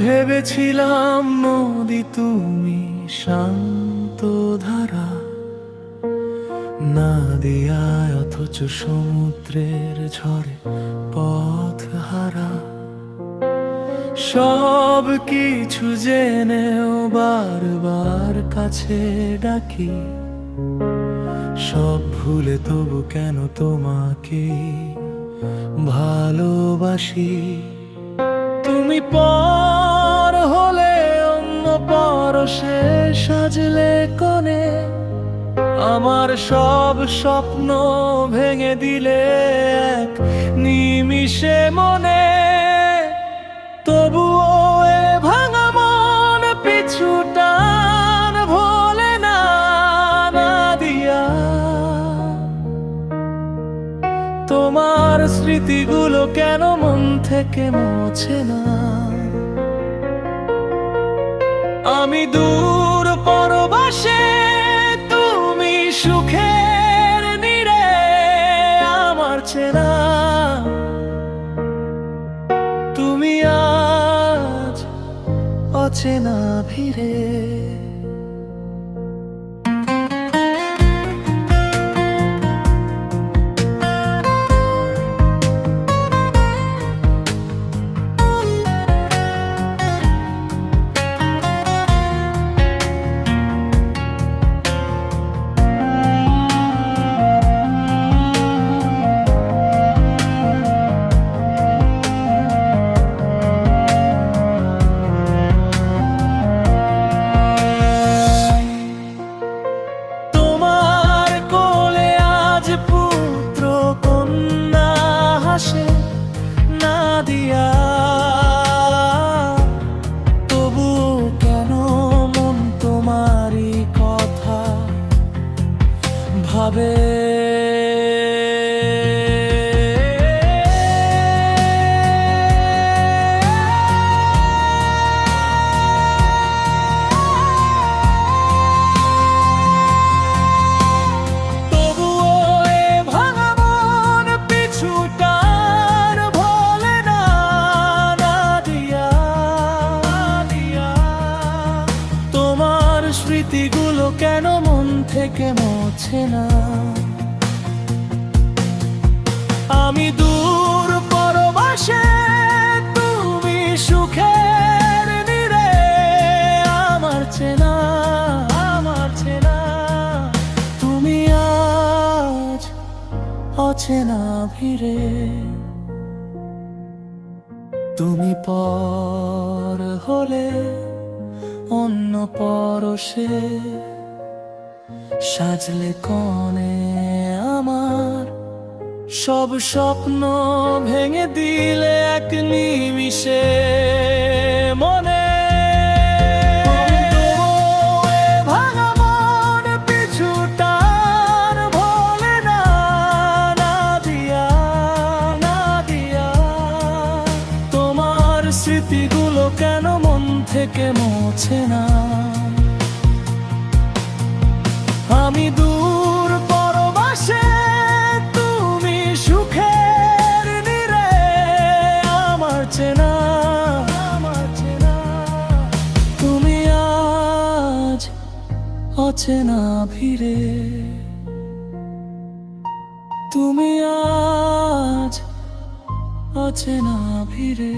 ভেবেছিলাম নদী তুমি শান্ত ধারা, না দেয়ায় অথচ সমুদ্রের ঝড়ে পথ হারা। সব কিছু জেনেও বারবার কাছে ডাকি, সব ভুলে তবু কেন তোমাকে ভালোবাসি। তুমি পর হলে অন্য পরশে সাজলে কোণে, আমার সব স্বপ্ন ভেঙে দিলে এক নিমিষে মনে। তবুও এ ভাঙা মন পিছু টান ভোলে না, না দিয়া। তোমার স্মৃতিগুলো কেন মন থেকে মোছে না। আমি দূর পরবাসে, তুমি সুখের নীড়ে আমার চেনা। তুমি আজ অচেনা ভিড়ে। তবু কেন মন তোমারই কথা ভাবে। স্মৃতিগুলো কেন মন থেকে মোছে না। আমি দূর পরবাসে, তুমি সুখের নীড়ে আমার চেনা, আমার চেনা। তুমি আজ অচেনা ভিড়ে। তুমি পর হলে অন্য পরশে সাজলে কোণে, আমার সব স্বপ্ন ভেঙে দিলে এক নিমিষে মনে। ভাঙা মন পিছু টান ভোলে না, না দিয়া, না দিয়া। তোমার স্মৃতিগুলো কেন মন থেকে মোছে না। আমি দূর পরবাসে, তুমি সুখের নীড়ে আমার চেনা, আমার চেনা। তুমি আজ অচেনা ভিড়ে। তুমি আজ অচেনা ভিড়ে।